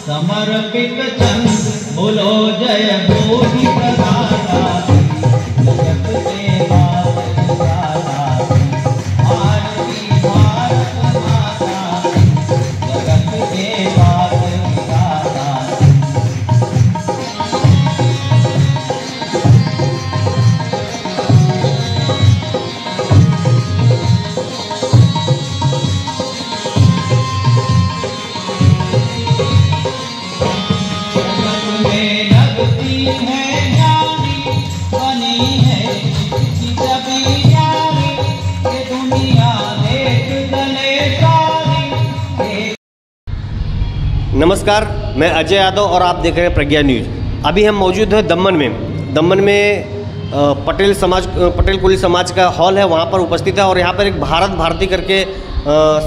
समर्पित चंद बोलो जय भोगी प्रदाता जगत के नाथ दाता आरती भारत माता जगत के नाथ दाता। नमस्कार, मैं अजय यादव और आप देख रहे हैं प्रज्ञा न्यूज। अभी हम मौजूद हैं दमन में पटेल कुली समाज का हॉल है, वहाँ पर उपस्थित है और यहाँ पर एक भारत भारती करके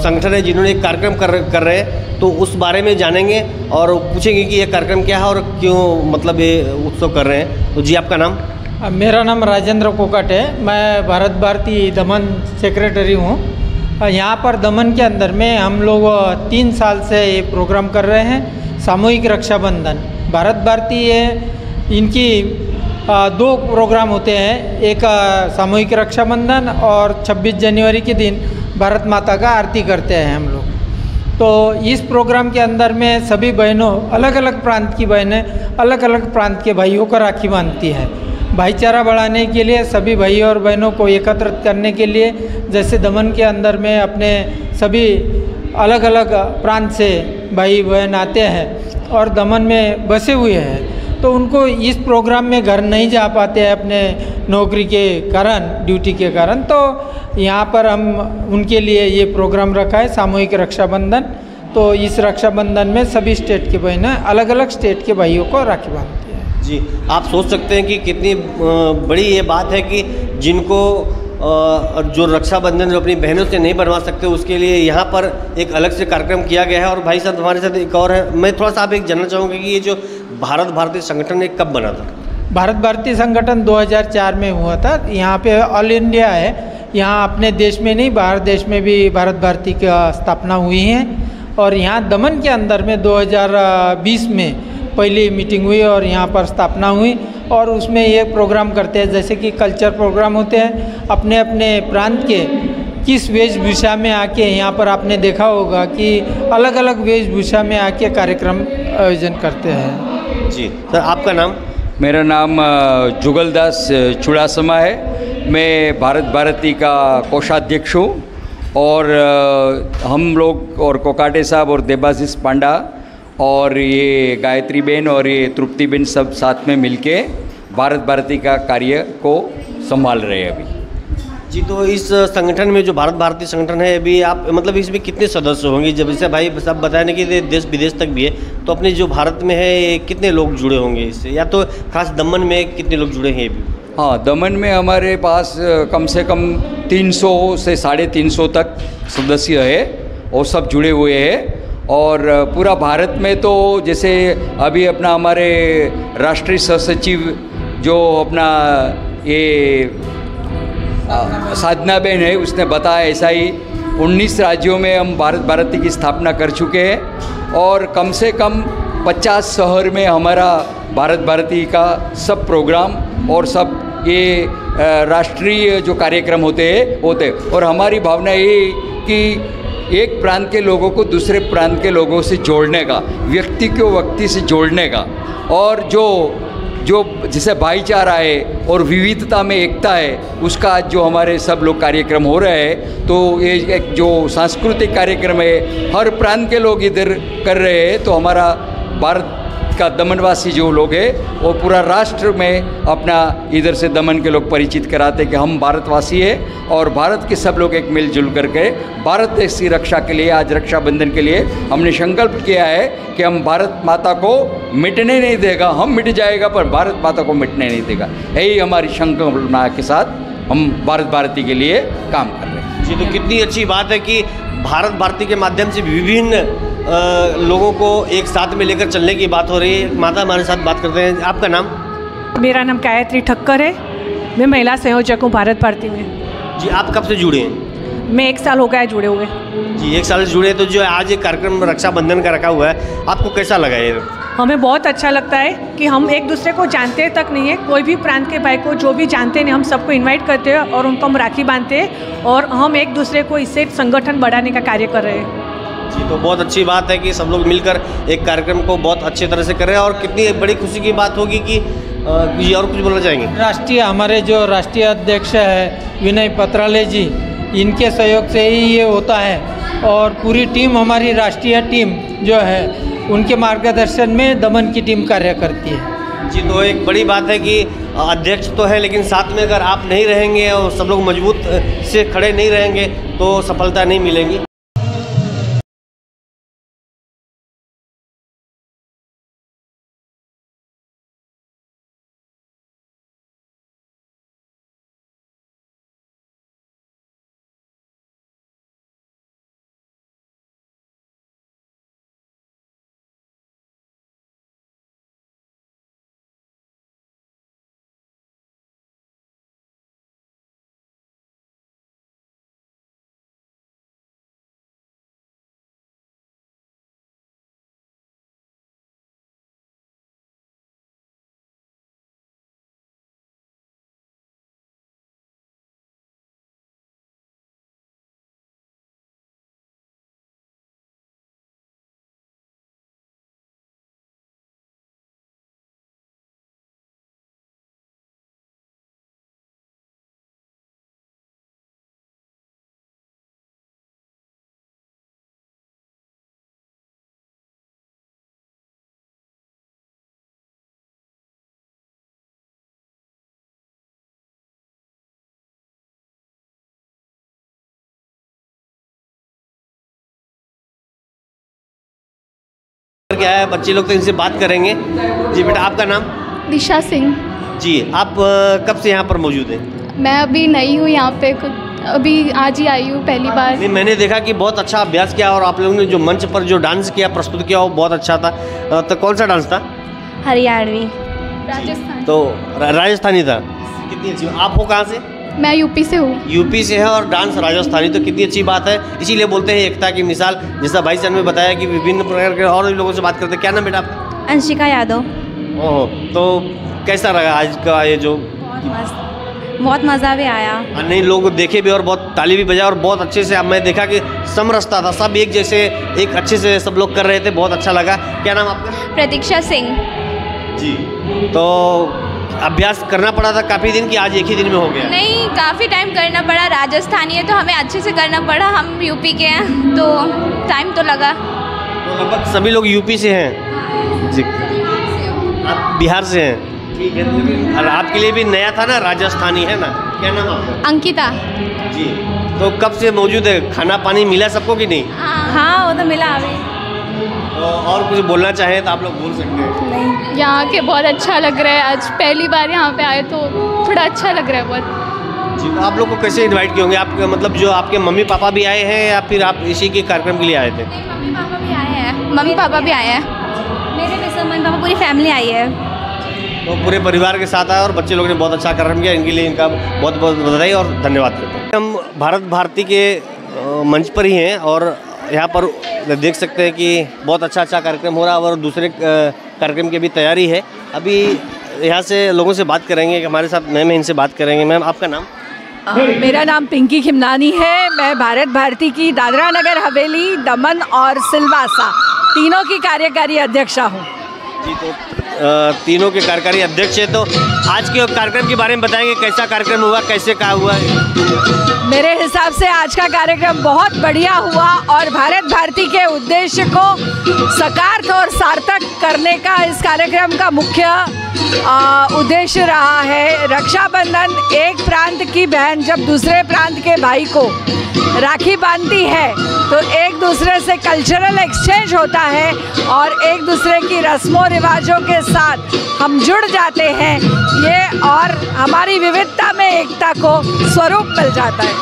संगठन है जिन्होंने एक कार्यक्रम कर रहे हैं, तो उस बारे में जानेंगे और पूछेंगे कि ये कार्यक्रम क्या है और क्यों मतलब ये उत्सव कर रहे हैं। तो जी, आपका नाम? मेरा नाम राजेंद्र कोकट है, मैं भारत भारती दमन सेक्रेटरी हूँ। यहाँ पर दमन के अंदर में हम लोग 3 साल से ये प्रोग्राम कर रहे हैं, सामूहिक रक्षाबंधन। भारत भारती है, इनकी 2 प्रोग्राम होते हैं, एक सामूहिक रक्षाबंधन और 26 जनवरी के दिन भारत माता का आरती करते हैं हम लोग। तो इस प्रोग्राम के अंदर में सभी बहनों, अलग अलग प्रांत की बहनें अलग अलग प्रांत के भाइयों को राखी बांधती है। भाईचारा बढ़ाने के लिए, सभी भाई और बहनों को एकत्रित करने के लिए, जैसे दमन के अंदर में अपने सभी अलग अलग प्रांत से भाई बहन आते हैं और दमन में बसे हुए हैं, तो उनको इस प्रोग्राम में घर नहीं जा पाते हैं अपने नौकरी के कारण, ड्यूटी के कारण, तो यहाँ पर हम उनके लिए ये प्रोग्राम रखा है, सामूहिक रक्षाबंधन। तो इस रक्षाबंधन में सभी स्टेट के बहनें अलग अलग स्टेट के भाइयों को राखी बांधती हैं। जी, आप सोच सकते हैं कि कितनी बड़ी ये बात है कि जिनको जो रक्षाबंधन जो अपनी बहनों से नहीं बनवा सकते, उसके लिए यहाँ पर एक अलग से कार्यक्रम किया गया है। और भाई साहब हमारे साथ एक और है, मैं थोड़ा सा आप एक जानना चाहूँगा कि ये जो भारत भारती संगठन है कब बना था? भारत भारती संगठन 2004 में हुआ था। यहाँ पे ऑल इंडिया है, यहाँ अपने देश में नहीं, बाहर देश में भी भारत भारती की स्थापना हुई है। और यहाँ दमन के अंदर में 2020 में पहली मीटिंग हुई और यहाँ पर स्थापना हुई और उसमें ये प्रोग्राम करते हैं, जैसे कि कल्चर प्रोग्राम होते हैं, अपने अपने प्रांत के किस वेशभूषा में आके, यहाँ पर आपने देखा होगा कि अलग अलग वेशभूषा में आके कार्यक्रम आयोजन करते हैं। जी सर, आपका नाम? मेरा नाम जुगलदास चुड़ासमा है, मैं भारत भारती का कोषाध्यक्ष हूँ और हम लोग और कोकाटे साहब और देबाशीष पांडा और ये गायत्री बेन और ये तृप्ति बेन सब साथ में मिलके भारत भारती का कार्य को संभाल रहे हैं अभी। जी, तो इस संगठन में जो भारत भारती संगठन है, अभी आप मतलब इसमें कितने सदस्य होंगे? जब इसे भाई सब बताया ना कि देश विदेश तक भी है, तो अपने जो भारत में है कितने लोग जुड़े होंगे इससे, या तो खास दमन में कितने लोग जुड़े हैं अभी? हाँ, दमन में हमारे पास कम से कम 300 से 350 तक सदस्य है और सब जुड़े हुए हैं। और पूरा भारत में तो जैसे अभी अपना हमारे राष्ट्रीय सहसचिव जो अपना ये साधना बेन है, उसने बताया ऐसा ही 19 राज्यों में हम भारत भारती की स्थापना कर चुके हैं और कम से कम 50 शहर में हमारा भारत भारती का सब प्रोग्राम और सब ये राष्ट्रीय जो कार्यक्रम होते हैं। और हमारी भावना ये कि एक प्रांत के लोगों को दूसरे प्रांत के लोगों से जोड़ने का, व्यक्ति को व्यक्ति से जोड़ने का, और जो जैसे भाईचारा है और विविधता में एकता है, उसका आज जो हमारे सब लोग कार्यक्रम हो रहे हैं, तो ये एक जो सांस्कृतिक कार्यक्रम है, हर प्रांत के लोग इधर कर रहे हैं। तो हमारा भारत का दमनवासी जो लोग हैं वो पूरा राष्ट्र में अपना इधर से दमन के लोग परिचित कराते कि हम भारतवासी हैं और भारत के सब लोग एक मिलजुल करके भारत देश की रक्षा के लिए आज रक्षाबंधन के लिए हमने संकल्प किया है कि हम भारत माता को मिटने नहीं देगा, हम मिट जाएगा पर भारत माता को मिटने नहीं देगा। यही हमारी संकल्पना के साथ हम भारत भारती के लिए काम कर रहे हैं। जी, तो कितनी अच्छी बात है कि भारत भारती के माध्यम से विभिन्न लोगों को एक साथ में लेकर चलने की बात हो रही है। माता हमारे साथ बात करते हैं। आपका नाम? मेरा नाम गायत्री ठक्कर है, मैं महिला संयोजक हूँ भारत भारती में। जी, आप कब से जुड़े हैं? मैं 1 साल हो गया है जुड़े हुए। जी 1 साल से जुड़े, तो जो आज एक कार्यक्रम रक्षाबंधन का रखा हुआ है, आपको कैसा लगा ये? हमें बहुत अच्छा लगता है कि हम एक दूसरे को जानते तक नहीं है, कोई भी प्रांत के भाई को जो भी जानते नहीं, हम सबको इनवाइट करते हैं और उनको हम राखी बांधते हैं और हम एक दूसरे को इससे संगठन बढ़ाने का कार्य कर रहे हैं। जी, तो बहुत अच्छी बात है कि सब लोग मिलकर एक कार्यक्रम को बहुत अच्छी तरह से कर रहे हैं और कितनी बड़ी खुशी की बात होगी कि जी और कुछ बोलना चाहेंगे? हमारे जो राष्ट्रीय अध्यक्ष है विनय पत्राले जी, इनके सहयोग से ही ये होता है और पूरी टीम, हमारी राष्ट्रीय टीम जो है उनके मार्गदर्शन में दमन की टीम कार्य करती है। जी, तो एक बड़ी बात है कि अध्यक्ष तो है, लेकिन साथ में अगर आप नहीं रहेंगे और सब लोग मजबूत से खड़े नहीं रहेंगे तो सफलता नहीं मिलेगी। क्या है, बच्चे लोग तो इनसे बात करेंगे। जी बेटा, आपका नाम? दिशा सिंह। जी, आप कब से यहाँ पर मौजूद हैं? मैं अभी नई हूँ यहाँ पे, अभी आज ही आई हूँ पहली बार। नहीं, मैंने देखा कि बहुत अच्छा अभ्यास किया और आप लोगों ने जो मंच पर जो डांस किया, प्रस्तुत किया, वो बहुत अच्छा था। तो कौन सा डांस था? हरियाणवी, राजस्थान। तो राजस्थानी था। कितनी अच्छी। आप हो कहाँ से? मैं यूपी से हूँ। यूपी से है और डांस राजस्थानी, तो कितनी अच्छी बात है। इसीलिए बोलते हैं एकता की मिसाल। जैसा भाई जान ने बताया कि विभिन्न प्रकार के और भी लोगों से बात करते हैं। क्या नाम बेटा आपका? अंशिका यादव। ओह, तो कैसा लगा आज का ये जो? बहुत मज़ा भी आया। नहीं, लोग देखे भी और बहुत ताली भी बजाया और बहुत अच्छे से। अब मैं देखा कि समरसता था, सब एक जैसे एक अच्छे से सब लोग कर रहे थे, बहुत अच्छा लगा। क्या नाम आपका? प्रतीक्षा सिंह। जी, तो अभ्यास करना पड़ा था काफ़ी दिन, कि आज एक ही दिन में हो गया? नहीं, काफ़ी टाइम करना पड़ा। राजस्थानी है तो हमें अच्छे से करना पड़ा। हम यूपी के हैं तो टाइम तो लगा। तो लगभग सभी लोग यूपी से हैं? जी, आप बिहार से हैं? ठीक है, लेकिन आपके लिए भी नया था ना, राजस्थानी है ना। क्या नाम आपका? अंकिता। जी, तो कब से मौजूद है? खाना पानी मिला सबको कि नहीं? हाँ, वो तो मिला अभी। तो और कुछ बोलना चाहें तो आप लोग बोल सकते हैं। नहीं, यहाँ के बहुत अच्छा लग रहा है। आज पहली बार यहाँ पे आए तो थोड़ा अच्छा लग रहा है बहुत। जी, तो आप लोग को कैसे इनवाइट किए होंगे? आप मतलब जो आपके मम्मी पापा भी आए हैं या फिर आप इसी के कार्यक्रम के लिए आए थे? मम्मी पापा भी आए हैं। मम्मी पापा भी आए हैं। मेरे भी सब मम्मी पापा, पूरी फैमिली आई है। तो पूरे परिवार के साथ आए और बच्चे लोगों ने बहुत अच्छा कार्यक्रम किया। इनके लिए इनका बहुत बहुत बधाई और धन्यवाद करते हैं। हम भारत भारती के मंच पर ही हैं और यहाँ पर देख सकते हैं कि बहुत अच्छा कार्यक्रम हो रहा है और दूसरे कार्यक्रम की भी तैयारी है। अभी यहाँ से लोगों से बात करेंगे। हमारे साथ मैम है, इनसे बात करेंगे। मैम, आपका नाम? मेरा नाम पिंकी खिमनानी है। मैं भारत भारती की दादरा नगर हवेली, दमन और सिलवासा तीनों की कार्यकारी अध्यक्षा हूँ। जी, तो तीनों के कार्यकारी अध्यक्ष है। तो आज के कार्यक्रम के बारे में बताएंगे, कैसा कार्यक्रम हुआ, कैसे क्या हुआ? मेरे हिसाब से आज का कार्यक्रम बहुत बढ़िया हुआ और भारत भारती के उद्देश्य को साकार और सार्थक करने का इस कार्यक्रम का मुख्य उद्देश्य रहा है। रक्षाबंधन, एक प्रांत की बहन जब दूसरे प्रांत के भाई को राखी बांधती है तो एक दूसरे से कल्चरल एक्सचेंज होता है और एक दूसरे की रस्मों रिवाजों के साथ हम जुड़ जाते हैं। ये और हमारी विविधता में एकता को स्वरूप मिल जाता है।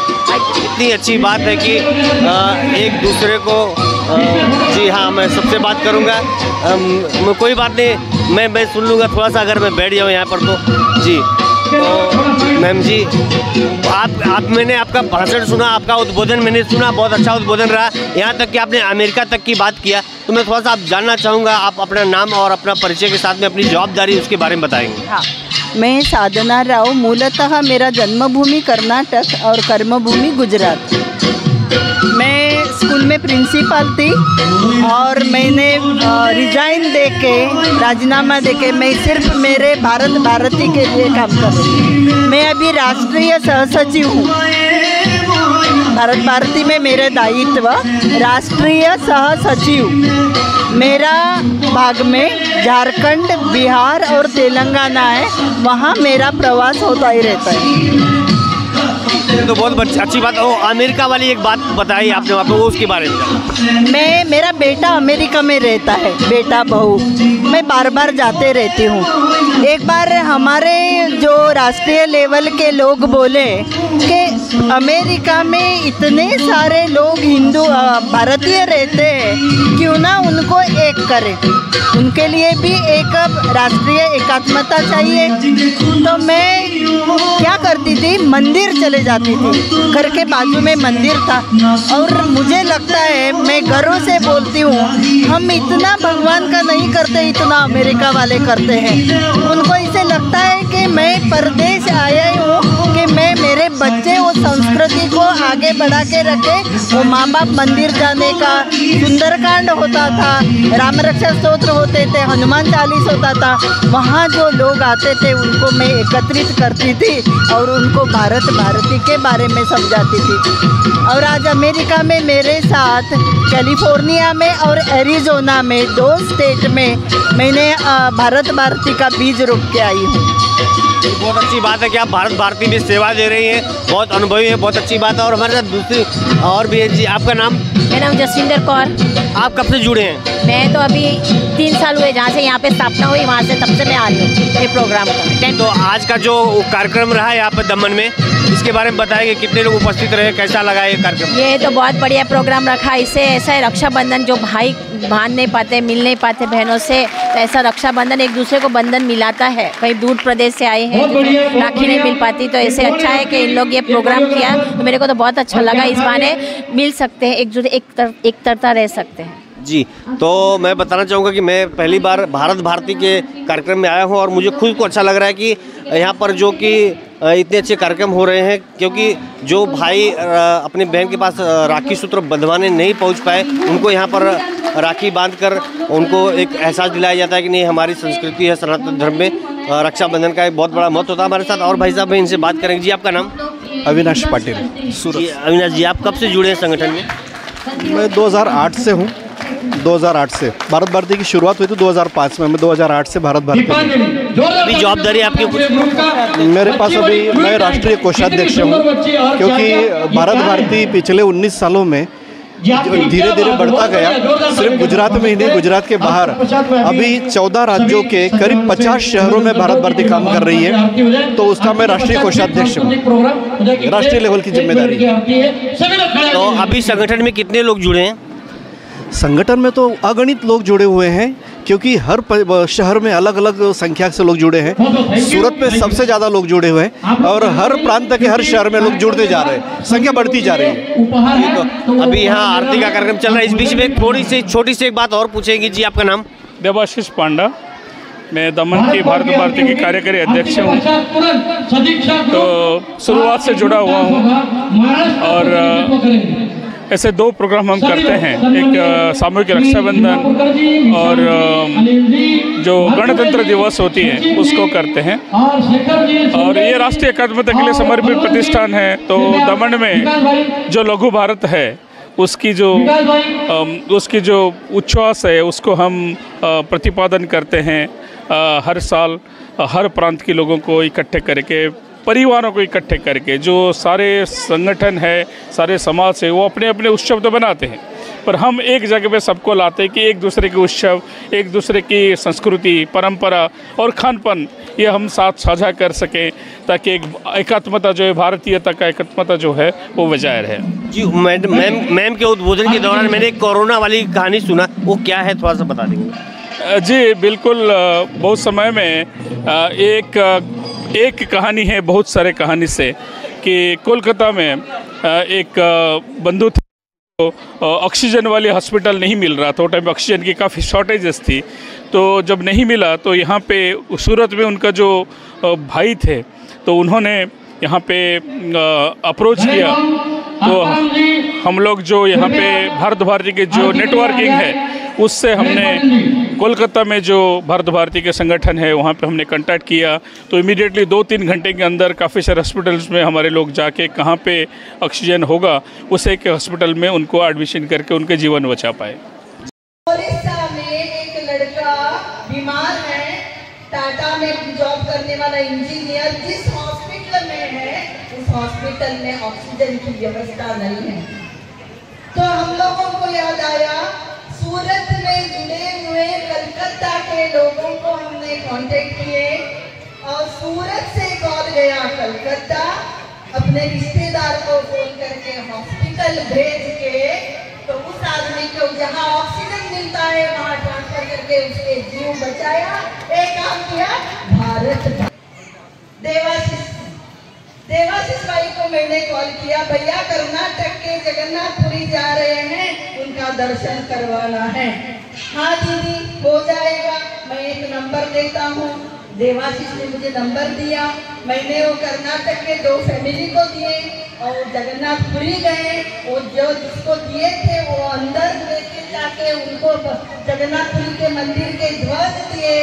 इतनी अच्छी बात है कि एक दूसरे को जी हाँ, मैं सबसे बात करूँगा। कोई बात नहीं, मैं सुन लूँगा थोड़ा सा, अगर मैं बैठ जाऊँ यहाँ पर तो। जी, तो मैम जी मैंने आपका भाषण सुना, आपका उद्बोधन मैंने सुना, बहुत अच्छा उद्बोधन रहा। यहाँ तक कि आपने अमेरिका तक की बात किया, तो मैं थोड़ा सा आप जानना चाहूँगा, आप अपना नाम और अपना परिचय के साथ में अपनी जवाबदारी उसके बारे में बताएंगे। हाँ, मैं साधना राव, मूलतः मेरा जन्मभूमि कर्नाटक और कर्मभूमि गुजरात। मैं स्कूल में प्रिंसिपल थी और मैंने रिजाइन देके, राजीनामा देके मैं सिर्फ मेरे भारत भारती के लिए काम कर रही हूँ। मैं अभी राष्ट्रीय सहसचिव हूँ। भारत भारती में मेरे दायित्व राष्ट्रीय सहसचिव। मेरा भाग में झारखंड, बिहार और तेलंगाना है, वहाँ मेरा प्रवास होता ही रहता है। तो बहुत अच्छी बात। अमेरिका वाली एक बात बताई आपने वहाँ पे, वो उसके बारे में। मेरा बेटा अमेरिका में रहता है, बेटा बहू, मैं बार बार जाते रहती हूँ। एक बार हमारे जो राष्ट्रीय लेवल के लोग बोले कि अमेरिका में इतने सारे लोग हिंदू भारतीय रहते हैं, क्यों ना उनको एक करें, उनके लिए भी एक राष्ट्रीय एकात्मता चाहिए। तो मैं क्या करती थी, मंदिर चले जाती थी। घर के बाजू में मंदिर था और मुझे लगता है, मैं घरों से बोलती हूँ, हम इतना भगवान का नहीं करते, इतना अमेरिका वाले करते हैं। उनको इसे लगता है कि मैं परदेश आया हूँ कि मैं मेरे बच्चे वो संस्कृति को आगे बढ़ा के रखे। वो माँ बाप मंदिर जाने का, सुंदरकांड होता था, राम रक्षा स्तोत्र होते थे, हनुमान चालीस होता था, वहाँ जो लोग आते थे उनको मैं एकत्रित करती थी और उनको भारत भारती के बारे में समझाती थी। और आज अमेरिका में मेरे साथ कैलिफोर्निया में और एरिज़ोना में 2 स्टेट में मैंने भारत भारती का बीज रोप के आई हूँ। बहुत अच्छी बात है कि आप भारत भारती में सेवा दे रही हैं, बहुत अनुभवी है, बहुत अच्छी बात है। और हमारे साथ दूसरी और भी है जी, आपका नाम? मेरा नाम जसविंदर कौर। आप कब से जुड़े हैं? मैं तो अभी 3 साल हुए जहाँ से यहाँ पे स्थापना हुई, वहाँ से तब से मैं आ रही हूँ ये प्रोग्राम का। तो आज का जो कार्यक्रम रहा है यहाँ पर दमन में, इसके बारे में बताएंगे, कितने लोग उपस्थित रहे, कैसा लगा ये कार्यक्रम? ये तो बहुत बढ़िया प्रोग्राम रखा। इससे ऐसा है, रक्षाबंधन जो भाई बांध नहीं पाते, मिल नहीं पाते बहनों से, तो ऐसा रक्षाबंधन एक दूसरे को बंधन मिलाता है। कहीं दूर प्रदेश से आए हैं, राखी नहीं मिल पाती, तो ऐसे अच्छा है कि इन लोग ये प्रोग्राम किया, तो मेरे को तो बहुत अच्छा लगा। इस बहाने मिल सकते हैं, एक तरता रह सकते हैं जी। तो मैं बताना चाहूँगा कि मैं पहली बार भारत भारती के कार्यक्रम में आया हूँ और मुझे खुद को अच्छा लग रहा है कि यहाँ पर जो कि इतने अच्छे कार्यक्रम हो रहे हैं, क्योंकि जो भाई अपने बहन के पास राखी सूत्र बंधवाने नहीं पहुँच पाए, उनको यहाँ पर राखी बांधकर उनको एक एहसास दिलाया जाता है कि नहीं, हमारी संस्कृति है, सनातन धर्म में रक्षाबंधन का एक बहुत बड़ा महत्व होता है। हमारे साथ और भाई साहब हैं, इनसे बात करेंगे। जी, आपका नाम? अविनाश पाटिल, सूरत। अविनाश जी, आप कब से जुड़े हैं संगठन में? मैं 2008 से हूँ। 2008 से भारत भारती की शुरुआत हुई थी 2005 में। मैं 2008 से भारत भारती अभी जवाबदारी आपकी कुछ? मेरे पास अभी मैं राष्ट्रीय कोषाध्यक्ष हूँ, क्योंकि भारत भारती पिछले 19 सालों में धीरे धीरे बढ़ता गया। सिर्फ गुजरात में ही नहीं, गुजरात के बाहर अभी 14 राज्यों के करीब 50 शहरों में भारत भारती काम कर रही है। तो उसका मैं राष्ट्रीय कोषाध्यक्ष हूँ, राष्ट्रीय लेवल की जिम्मेदारी। तो अभी संगठन में कितने लोग जुड़े हैं? संगठन में तो अगणित लोग जुड़े हुए हैं, क्योंकि हर शहर में अलग अलग संख्या से लोग जुड़े हैं। सूरत में सबसे ज़्यादा लोग जुड़े हुए हैं और हर प्रांत के हर शहर में लोग जुड़ते जा रहे हैं, संख्या बढ़ती जा रही है। तो अभी यहाँ आरती का कार्यक्रम चल रहा है, इस बीच में थोड़ी सी छोटी सी एक बात और पूछेंगी। जी, आपका नाम? देवाशीष पांडा। मैं दमन की भारत भारती की कार्यकारी अध्यक्ष हूँ, तो शुरुआत से जुड़ा हुआ हूँ। और ऐसे 2 प्रोग्राम हम करते हैं, एक सामूहिक रक्षाबंधन और जो गणतंत्र दिवस होती है उसको करते हैं। और ये राष्ट्रीय एकात्मता के लिए समर्पित प्रतिष्ठान है। तो दमन में जो लघु भारत है उसकी जो उच्छ्वास है उसको हम प्रतिपादन करते हैं। हर साल हर प्रांत के लोगों को इकट्ठे करके, परिवारों को इकट्ठे करके, जो सारे संगठन है, सारे समाज से, वो अपने अपने उत्सव तो बनाते हैं, पर हम एक जगह पे सबको लाते हैं कि एक दूसरे के उत्सव, एक दूसरे की संस्कृति, परंपरा और खानपान ये हम साथ साझा कर सकें, ताकि एक एकात्मता जो है, भारतीयता का एकात्मता जो है वो बजाय रहे। जी, मैम के उद्बोधन के दौरान मैंने कोरोना वाली कहानी सुना, वो क्या है, थोड़ा सा बता देंगे? जी बिल्कुल। बहुत समय में एक कहानी है बहुत सारे कहानी से कि कोलकाता में एक बंधु थे, तो ऑक्सीजन वाली हॉस्पिटल नहीं मिल रहा था। वो टाइम ऑक्सीजन की काफ़ी शॉर्टेजेस थी, तो जब नहीं मिला तो यहाँ पे सूरत में उनका जो भाई थे तो उन्होंने यहाँ पे अप्रोच किया। तो हम लोग जो यहाँ पे भारत भारती के जो नेटवर्किंग है उससे हमने कोलकाता में जो भारत भारती के संगठन है वहाँ पे हमने कांटेक्ट किया। तो इमीडिएटली 2-3 घंटे के अंदर काफ़ी सारे हॉस्पिटल्स में हमारे लोग जाके कहाँ पे ऑक्सीजन होगा उस एक हॉस्पिटल में उनको एडमिशन करके उनके जीवन बचा पाए। ओडिशा में एक लड़का बीमार है, टाटा में जॉब करने वाला इंजीनियर, जिस हॉस्पिटल में है उस हॉस्पिटल में ऑक्सीजन की व्यवस्था नहीं है। तो हम लोगों को याद आया, सूरत में जुड़े हुए कलकत्ता के लोगों को हमने कांटेक्ट किए और सूरत से कॉल गया कलकत्ता, अपने रिश्तेदार को फोन करके हॉस्पिटल भेज के तो उस आदमी को जहां ऑक्सीजन मिलता है वहां ट्रांसफर करके उसके जीव बचाया। एक काम किया भारत। देवाशीष भाई को मैंने कॉल किया, भैया कर्नाटक के जगन्नाथपुरी जा रहे हैं, उनका दर्शन करवाना है। हाँ दीदी हो जाएगा, मैं एक नंबर देता हूँ। देवाशीष ने मुझे नंबर दिया, मैंने वो कर्नाटक के 2 फैमिली को दिए और जगन्नाथपुरी गए। वो जो जिसको दिए थे वो अंदर लेके जाके उनको जगन्नाथपुरी के मंदिर के ध्वज दिए,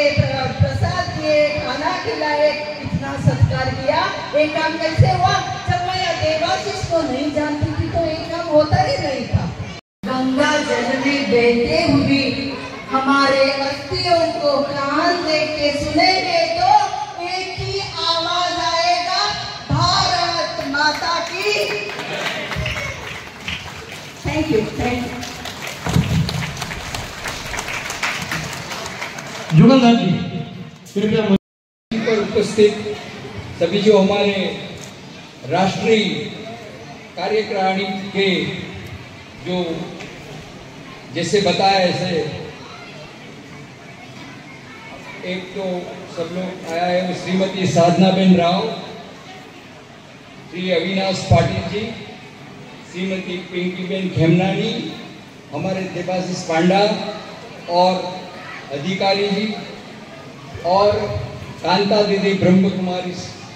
प्रसाद दिए, खाना खिलाए, इतना सत्कार किया। एक काम कैसे हुआ, जब मैं देवाशीष को नहीं जानती थी तो एक काम होता ही नहीं था। गंगा जल में बहते हुए हमारे अस्थियों को कान देख के सुनेंगे तो एक ही आवाज आएगा, भारत माता की। Thank you. जुगलदास जी कृपया पर उपस्थित सभी जो हमारे राष्ट्रीय कार्यकारिणी के जो जैसे बताया ऐसे एक तो सब लोग आया है, श्रीमती साधना बेन राव, श्री अविनाश पाटिल जी, श्रीमती पिंकी बेन खेमनानी, हमारे देवाशीष पांडा और अधिकारी जी और कांता दीदी ब्रह्म कुमारी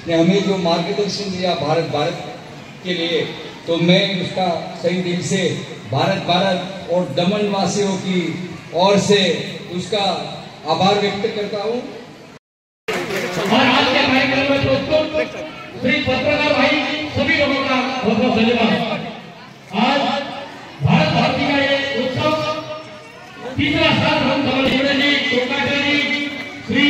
ने हमें जो मार्गदर्शन दिया भारत के लिए, तो मैं उसका सही दिल से भारत और दमन वासियों की ओर से उसका आभार व्यक्त करता हूँ। और आज के कार्यक्रम में दोस्तों श्री पत्रकार भाई सभी लोगों का बहुत बहुत धन्यवाद। आज भारत भारती का ये उत्सव तीसरा साल हम जी, कोकाटा जी, श्री